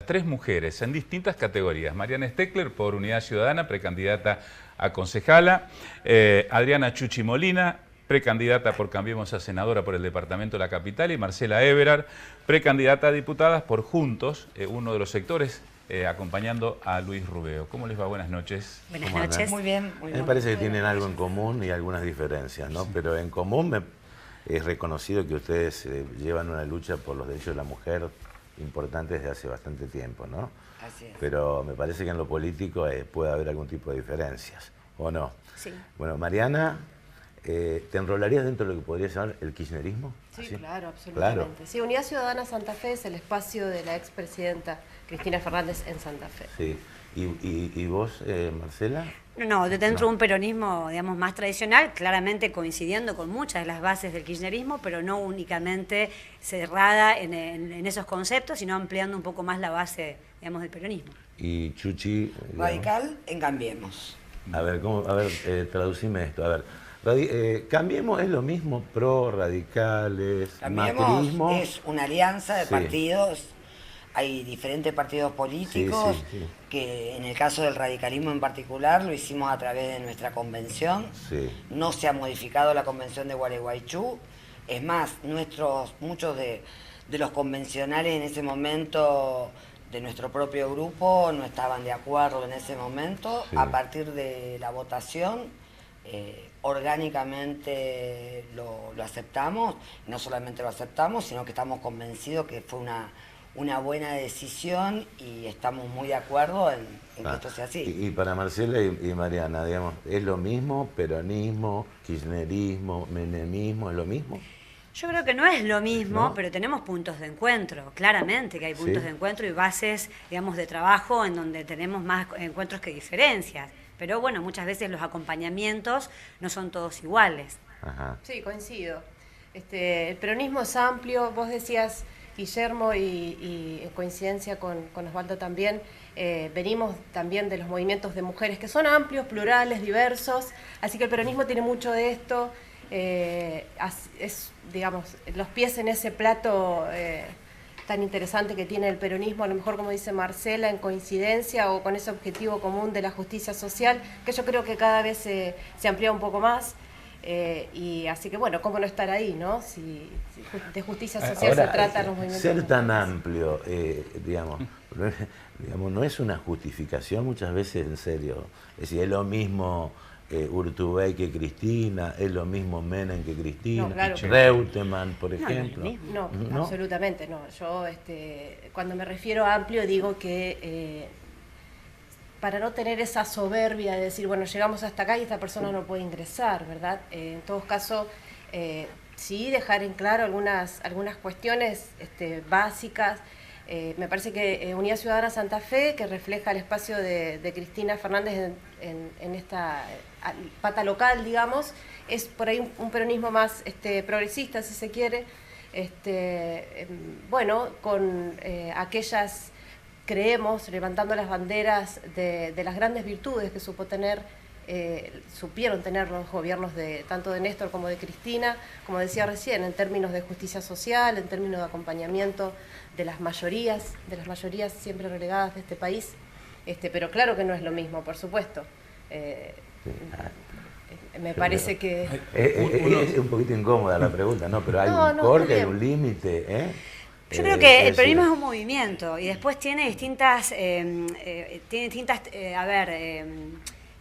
tres mujeres en distintas categorías. Mariana Steckler por Unidad Ciudadana, precandidata a concejala. Adriana Chuchi Molina, precandidata por Cambiemos a senadora por el Departamento de la Capital. Y Marcela Eberhard, precandidata a diputadas por Juntos, uno de los sectores, acompañando a Luis Rubeo. ¿Cómo les va? Buenas noches. Buenas noches. Muy bien, muy bien. Me parece que tienen algo en común y algunas diferencias, ¿no? Sí. Pero en común es reconocido que ustedes llevan una lucha por los derechos de la mujer importante desde hace bastante tiempo, ¿no? Así es. Pero me parece que en lo político puede haber algún tipo de diferencias, ¿o no? Sí. Bueno, Mariana, ¿te enrolarías dentro de lo que podría llamar el kirchnerismo? Sí, ¿Así? claro, absolutamente. Claro. Sí, Unidad Ciudadana Santa Fe es el espacio de la expresidenta Cristina Fernández en Santa Fe. Sí. ¿Y vos, Marcela? No, dentro de un peronismo, digamos, más tradicional, claramente coincidiendo con muchas de las bases del kirchnerismo, pero no únicamente cerrada en esos conceptos, sino ampliando un poco más la base, digamos, del peronismo. Y Chuchi, digamos, Radical en Cambiemos. A ver, traducime esto. A ver, Cambiemos es lo mismo, pro, radicales, Cambiemos macrismo. es una alianza de Sí. partidos. Hay diferentes partidos políticos Sí. que en el caso del radicalismo en particular lo hicimos a través de nuestra convención. Sí. No se ha modificado la convención de Gualeguaychú. Es más, muchos de los convencionales en ese momento de nuestro propio grupo no estaban de acuerdo en ese momento. Sí. A partir de la votación, orgánicamente lo aceptamos. No solamente lo aceptamos, sino que estamos convencidos que fue una buena decisión y estamos muy de acuerdo en que esto sea así. Y para Marcela y Mariana, digamos, ¿es lo mismo? ¿Peronismo, kirchnerismo, menemismo? ¿Es lo mismo? Yo creo que no es lo mismo, ¿No? pero tenemos puntos de encuentro, claramente que hay puntos Sí. de encuentro y bases, digamos, de trabajo en donde tenemos más encuentros que diferencias. Pero bueno, muchas veces los acompañamientos no son todos iguales. Ajá. Sí, coincido. El peronismo es amplio, vos decías, Guillermo, y en coincidencia con Osvaldo también, venimos también de los movimientos de mujeres que son amplios, plurales, diversos, así que el peronismo tiene mucho de esto, es, digamos, los pies en ese plato tan interesante que tiene el peronismo, a lo mejor como dice Marcela, en coincidencia o con ese objetivo común de la justicia social, que yo creo que cada vez se amplía un poco más. Y así que bueno, ¿cómo no estar ahí, no? Si de justicia social Ahora, se trata los movimientos. ser tan mujeres. amplio, digamos, no es una justificación muchas veces, en serio. Es decir, es lo mismo Urtubey que Cristina, es lo mismo Menem que Cristina, No, claro. Reutemann, por No, no es ejemplo. lo mismo. No, ¿No? absolutamente no. Yo cuando me refiero a amplio digo que para no tener esa soberbia de decir, bueno, llegamos hasta acá y esta persona no puede ingresar, ¿verdad? En todo caso, sí dejar en claro algunas cuestiones básicas. Me parece que Unidad Ciudadana Santa Fe, que refleja el espacio de Cristina Fernández en esta pata local, digamos, es por ahí un peronismo más progresista, si se quiere, bueno, con aquellas, creemos, levantando las banderas de las grandes virtudes que supieron tener los gobiernos tanto de Néstor como de Cristina, como decía recién, en términos de justicia social, en términos de acompañamiento de las mayorías siempre relegadas de este país, pero claro que no es lo mismo, por supuesto. Me parece que... Es un poquito incómoda la pregunta, ¿no? Pero hay un corte, hay un límite, ¿eh? Yo creo que el peronismo es un movimiento y después tiene distintas,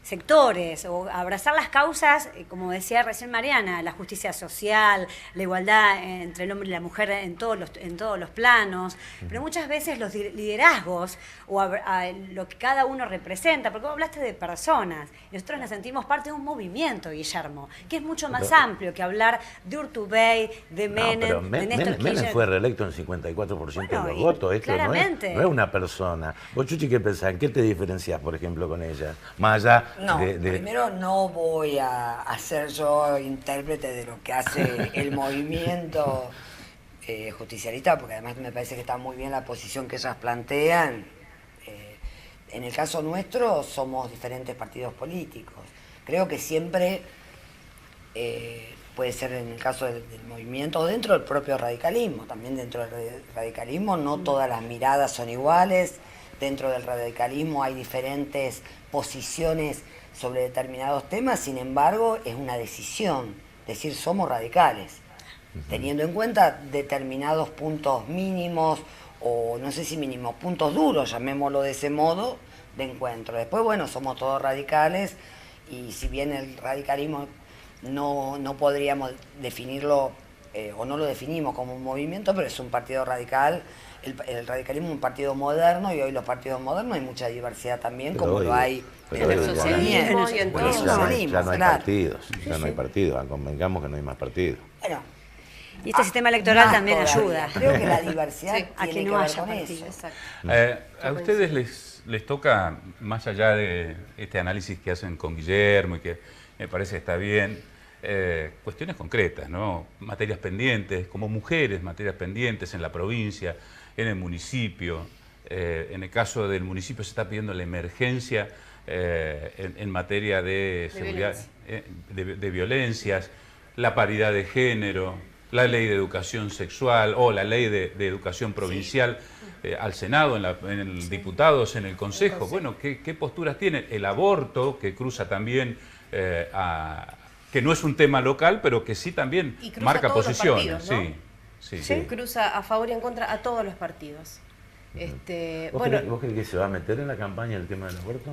sectores, o abrazar las causas, como decía recién Mariana, la justicia social, la igualdad entre el hombre y la mujer en todos los planos, pero muchas veces los liderazgos o lo que cada uno representa, porque vos hablaste de personas, y nosotros nos sentimos parte de un movimiento, Guillermo, que es mucho más amplio que hablar de Urtubey, de Menem, de Néstor Kirchner. Menem fue reelecto en 54% de los votos, esto claramente. no es una persona. Vos, Chuchi, ¿qué pensás? ¿En qué te diferenciás, por ejemplo, con ella? Más allá No, de... primero no voy a ser yo intérprete de lo que hace el movimiento justicialista, porque además me parece que está muy bien la posición que ellas plantean. En el caso nuestro somos diferentes partidos políticos. Creo que siempre puede ser en el caso del movimiento o dentro del propio radicalismo. También dentro del radicalismo no todas las miradas son iguales. Dentro del radicalismo hay diferentes posiciones sobre determinados temas, sin embargo es una decisión, decir somos radicales, teniendo en cuenta determinados puntos mínimos o no sé si mínimos, puntos duros, llamémoslo de ese modo, de encuentro. Después, bueno, somos todos radicales y si bien el radicalismo no podríamos definirlo o no lo definimos como un movimiento, pero es un partido radical. El radicalismo es un partido moderno y hoy los partidos modernos hay mucha diversidad también, pero como hoy, lo hay en el socialismo y en todo. Ya no hay claro. partidos, ya no hay partidos, convengamos que no hay más partidos. Bueno, Y este sistema electoral más también todavía. ayuda. Creo que la diversidad Sí, a tiene que que no ver haya con partidos. eso. Exacto. A ustedes les toca, más allá de este análisis que hacen con Guillermo y que me parece que está bien, cuestiones concretas, ¿no? Materias pendientes, como mujeres, materias pendientes en la provincia, en el municipio. En el caso del municipio se está pidiendo la emergencia en materia de seguridad, de violencias, la paridad de género, la ley de educación sexual o la ley de educación provincial. Al Senado, en el diputados, en el Consejo. Bueno, ¿qué posturas tienen? El aborto, que cruza también, que no es un tema local, pero que sí también Y cruza marca todos los posiciones. partidos, ¿no? Sí. Cruza a favor y en contra a todos los partidos. ¿Vos crees que se va a meter en la campaña el tema del aborto?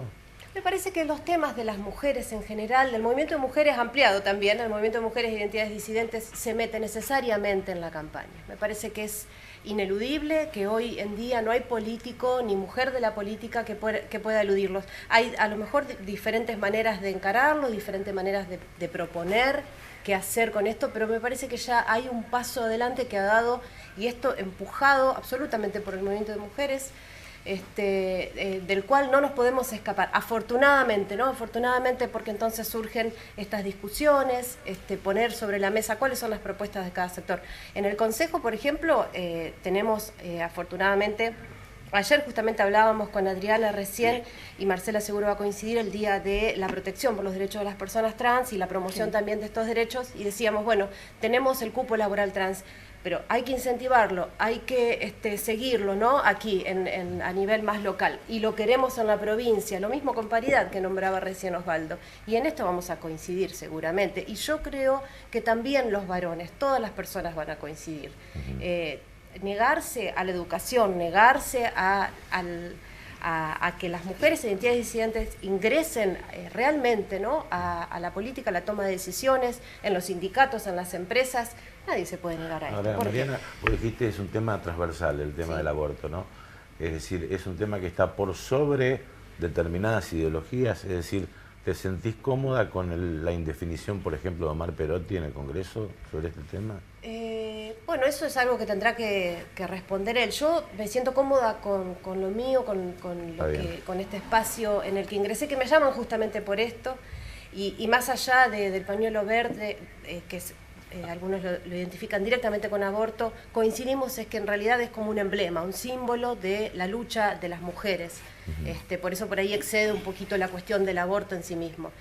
Me parece que los temas de las mujeres en general, del movimiento de mujeres ampliado también, el movimiento de mujeres e identidades disidentes se mete necesariamente en la campaña. Me parece que es ineludible que hoy en día no hay político ni mujer de la política que pueda eludirlos. Hay a lo mejor diferentes maneras de encararlo, diferentes maneras de proponer qué hacer con esto, pero me parece que ya hay un paso adelante que ha dado, y esto empujado absolutamente por el movimiento de mujeres, del cual no nos podemos escapar, afortunadamente, ¿no? Afortunadamente, porque entonces surgen estas discusiones, poner sobre la mesa cuáles son las propuestas de cada sector. En el Consejo, por ejemplo, tenemos afortunadamente, ayer justamente hablábamos con Adriana recién, y Marcela seguro va a coincidir, el Día de la Protección por los Derechos de las Personas Trans y la promoción también de estos derechos, y decíamos, bueno, tenemos el cupo laboral trans, pero hay que incentivarlo, hay que seguirlo, ¿no? Aquí, a nivel más local. Y lo queremos en la provincia, lo mismo con paridad que nombraba recién Osvaldo. Y en esto vamos a coincidir seguramente. Y yo creo que también los varones, todas las personas van a coincidir. Negarse a la educación, negarse a que las mujeres e identidades disidentes ingresen realmente, ¿no? a la política, a la toma de decisiones, en los sindicatos, en las empresas. Nadie se puede negar a esto. Ahora, Mariana, vos dijiste es un tema transversal el tema del aborto, ¿no? Es decir, es un tema que está por sobre determinadas ideologías, es decir, ¿te sentís cómoda con la indefinición, por ejemplo, de Omar Perotti en el Congreso sobre este tema? Bueno, eso es algo que tendrá que responder él. Yo me siento cómoda con lo mío, con este espacio en el que ingresé, que me llaman justamente por esto, y más allá del pañuelo verde, que es... algunos lo identifican directamente con aborto, coincidimos es que en realidad es como un emblema, un símbolo de la lucha de las mujeres. Por eso por ahí excede un poquito la cuestión del aborto en sí mismo.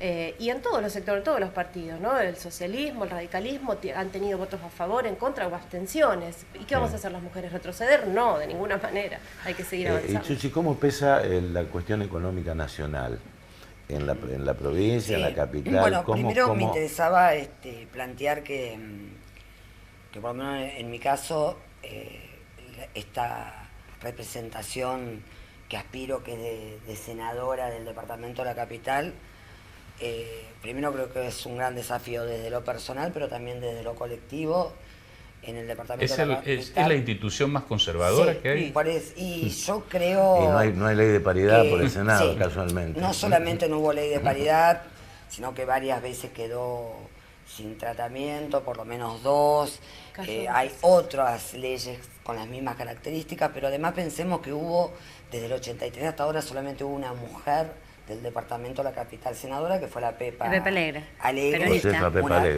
Y en todos los sectores, en todos los partidos, ¿no? El socialismo, el radicalismo han tenido votos a favor, en contra o abstenciones. ¿Y qué vamos a hacer las mujeres? ¿Retroceder? No, de ninguna manera. Hay que seguir avanzando. Y Chuchi, ¿cómo pesa la cuestión económica nacional? En la provincia, en la capital. Bueno, primero me interesaba plantear que por lo menos en mi caso, esta representación que aspiro, que es de senadora del departamento de la capital, primero creo que es un gran desafío desde lo personal, pero también desde lo colectivo. En el departamento de la capital. ¿Es la institución más conservadora que hay? Y yo creo... Y no hay ley de paridad por el Senado, casualmente. No solamente no hubo ley de paridad, sino que varias veces quedó sin tratamiento, por lo menos 2. Hay otras leyes con las mismas características, pero además pensemos que hubo, desde el 83 hasta ahora, solamente hubo una mujer del departamento de la capital senadora, que fue la Pepa Alegre.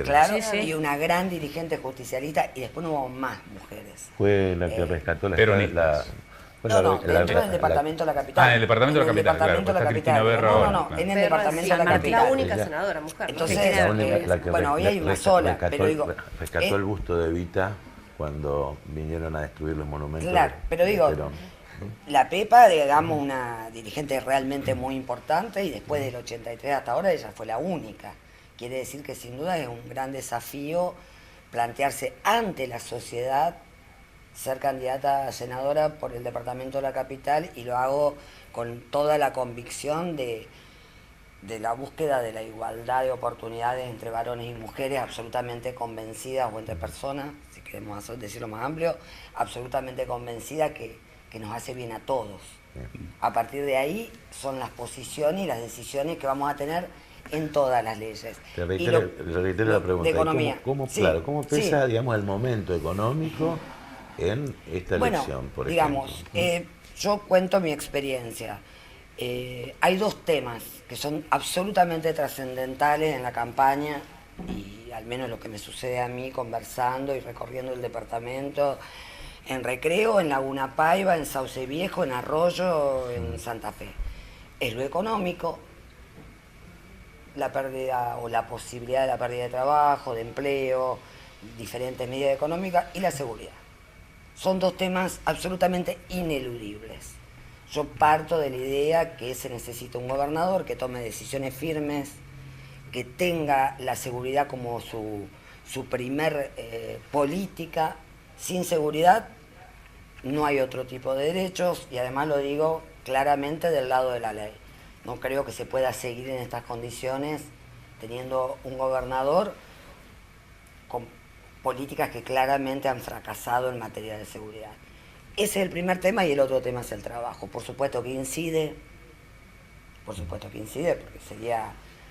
Claro, sí. Y una gran dirigente justicialista, y después no hubo más mujeres. Fue la que rescató la No, dentro del departamento de la capital. Ah, en el departamento de la capital, claro. Departamento de la Está Cristina capital. Berra No, ahora, no, claro. en el departamento de la Es la capital. única senadora mujer. Entonces, La bueno, hoy hay una sola, pero digo... rescató el busto de Evita cuando vinieron a destruir los monumentos. Claro, pero digo, de Perón. la Pepa, digamos, una dirigente realmente muy importante y después del 83 hasta ahora ella fue la única. Quiere decir que sin duda es un gran desafío plantearse ante la sociedad ser candidata a senadora por el departamento de la capital, y lo hago con toda la convicción de la búsqueda de la igualdad de oportunidades entre varones y mujeres, absolutamente convencidas, o entre personas, si queremos decirlo más amplio, absolutamente convencida que nos hace bien a todos. A partir de ahí son las posiciones y las decisiones que vamos a tener en todas las leyes. Te reitero la pregunta. De economía. ¿Cómo Sí, ¿cómo pesa, sí. digamos, el momento económico en esta elección, por digamos, ejemplo? yo cuento mi experiencia. Hay dos temas que son absolutamente trascendentales en la campaña, y al menos lo que me sucede a mí conversando y recorriendo el departamento, en Recreo, en Laguna Paiva, en Sauce Viejo, en Arroyo, en Santa Fe. Es lo económico, la pérdida o la posibilidad de la pérdida de trabajo, de empleo, diferentes medidas económicas, y la seguridad. Son dos temas absolutamente ineludibles. Yo parto de la idea que se necesita un gobernador que tome decisiones firmes, que tenga la seguridad como su primer política. Sin seguridad no hay otro tipo de derechos, y además lo digo claramente del lado de la ley. No creo que se pueda seguir en estas condiciones teniendo un gobernador con políticas que claramente han fracasado en materia de seguridad. Ese es el primer tema, y el otro tema es el trabajo. Por supuesto que incide, porque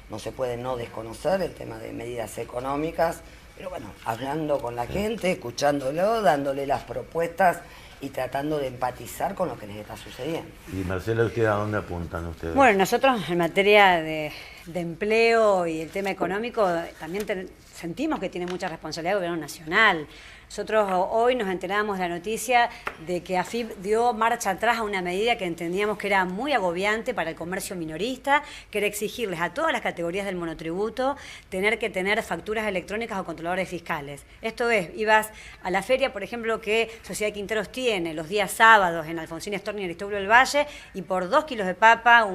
no se puede no desconocer el tema de medidas económicas, pero bueno, hablando con la gente, escuchándolo, dándole las propuestas y tratando de empatizar con lo que les está sucediendo. Y Marcela, ¿usted a dónde apuntan ustedes? Bueno, nosotros en materia de empleo y el tema económico también sentimos que tiene mucha responsabilidad el gobierno nacional. Nosotros hoy nos enteramos de la noticia de que AFIP dio marcha atrás a una medida que entendíamos que era muy agobiante para el comercio minorista, que era exigirles a todas las categorías del monotributo tener que tener facturas electrónicas o controladores fiscales. Esto es, ibas a la feria, por ejemplo, que Sociedad de Quinteros tiene los días sábados en Alfonsín Storni y Aristóbulo del Valle, y por 2 kilos de papa,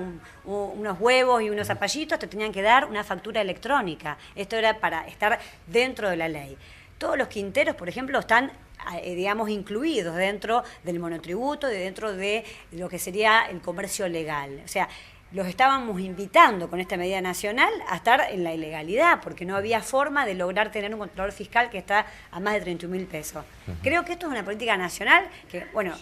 unos huevos y unos zapallitos te tenían que dar una factura electrónica. Esto era para estar dentro de la ley. Todos los quinteros, por ejemplo, están, digamos, incluidos dentro del monotributo y dentro de lo que sería el comercio legal. O sea, los estábamos invitando con esta medida nacional a estar en la ilegalidad, porque no había forma de lograr tener un controlador fiscal que está a más de 31.000 pesos. Creo que esto es una política nacional que, bueno,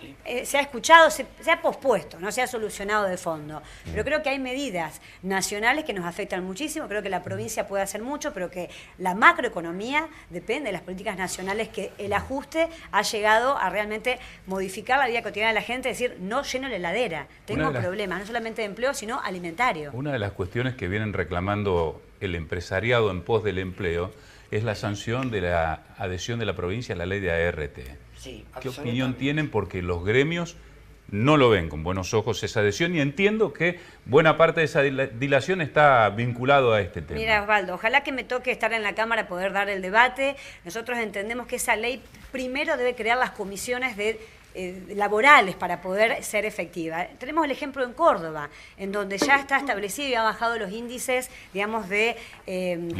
se ha escuchado, se ha pospuesto, no se ha solucionado de fondo. Pero creo que hay medidas nacionales que nos afectan muchísimo. Creo que la provincia puede hacer mucho, pero que la macroeconomía depende de las políticas nacionales, que el ajuste ha llegado a realmente modificar la vida cotidiana de la gente, es decir, no lleno la heladera. Tengo problemas, no solamente de empleo, sino alimentario. Una de las cuestiones que vienen reclamando el empresariado en pos del empleo es la sanción de la adhesión de la provincia a la ley de ART. Sí, ¿Qué opinión tienen? Porque los gremios no lo ven con buenos ojos esa adhesión, y entiendo que buena parte de esa dilación está vinculado a este tema. Mira, Osvaldo, ojalá que me toque estar en la Cámara, poder dar el debate. Nosotros entendemos que esa ley primero debe crear las comisiones laborales para poder ser efectiva. Tenemos el ejemplo en Córdoba, en donde ya está establecido y ha bajado los índices, digamos, de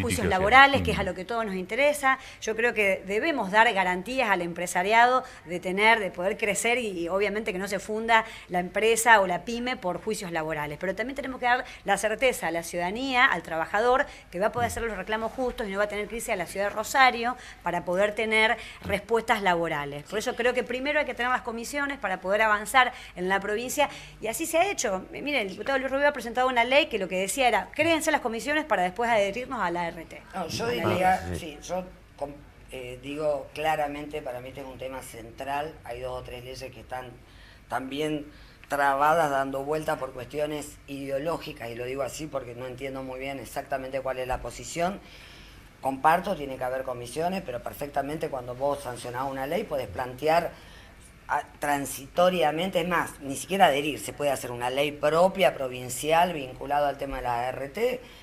juicios laborales, que es a lo que todos nos interesa. Yo creo que debemos dar garantías al empresariado de poder crecer y obviamente que no se funda la empresa o la pyme por juicios laborales. Pero también tenemos que dar la certeza a la ciudadanía, al trabajador, que va a poder hacer los reclamos justos y no va a tener crisis a la ciudad de Rosario para poder tener respuestas laborales. Por eso creo que primero hay que tener las comisiones para poder avanzar en la provincia, y así se ha hecho. Miren, el diputado Luis Rubio ha presentado una ley que lo que decía era: créense las comisiones para después adherirnos a la ART. No, yo diría, digo claramente, para mí este es un tema central. Hay 2 o 3 leyes que están también trabadas, dando vueltas por cuestiones ideológicas, y lo digo así porque no entiendo muy bien exactamente cuál es la posición. Comparto, tiene que haber comisiones, pero perfectamente cuando vos sancionás una ley podés plantear transitoriamente, es más, ni siquiera adherir, se puede hacer una ley propia, provincial, vinculado al tema de la ART,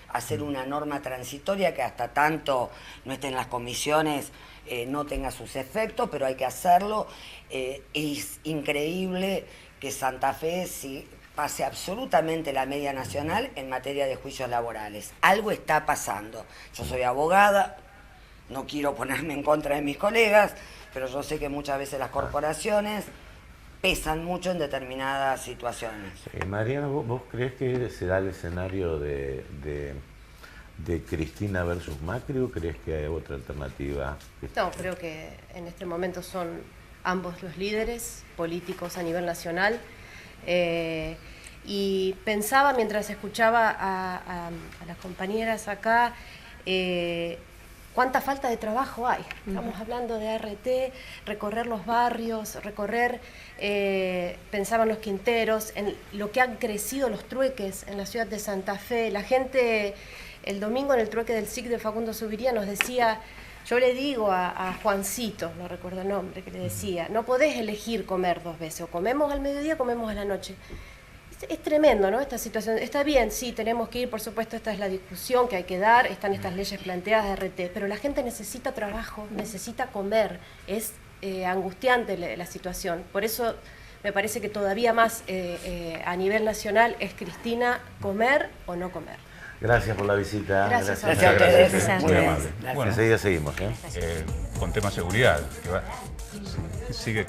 hacer una norma transitoria que hasta tanto no esté en las comisiones no tenga sus efectos, pero hay que hacerlo. Es increíble que Santa Fe pase absolutamente la media nacional en materia de juicios laborales. Algo está pasando. Yo soy abogada, no quiero ponerme en contra de mis colegas, pero yo sé que muchas veces las corporaciones pesan mucho en determinadas situaciones. Mariana, ¿vos crees que será el escenario de Cristina versus Macri o crees que hay otra alternativa? No, creo que en este momento son ambos los líderes políticos a nivel nacional. Y pensaba mientras escuchaba a las compañeras acá, cuánta falta de trabajo hay. Estamos hablando de ART, recorrer los barrios, pensaba en los quinteros, en lo que han crecido los trueques en la ciudad de Santa Fe. La gente, el domingo en el trueque del SIC de Facundo Subiría nos decía, yo le digo a Juancito, no recuerdo el nombre, que le decía, no podés elegir comer 2 veces, o comemos al mediodía o comemos a la noche. Es tremendo, ¿no? Esta situación. Está bien, sí, tenemos que ir, por supuesto, esta es la discusión que hay que dar, están estas leyes planteadas de RT, pero la gente necesita trabajo, necesita comer, es angustiante la situación. Por eso me parece que todavía más a nivel nacional es Cristina, comer o no comer. Gracias por la visita. Gracias a ustedes. Muy amable. Gracias. Bueno, Enseguida seguimos. con tema seguridad, que va, sigue.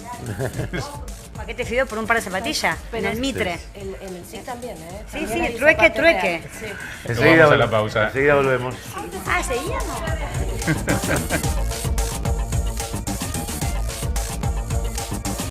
Paquete fideo por un par de zapatillas, en el Mitre. En el SIC también, ¿eh? Sí, También sí, hay trueque, zapatos trueque. reales, sí. Enseguida Vamos a la pausa. Enseguida volvemos. Ah, ¿seguíamos?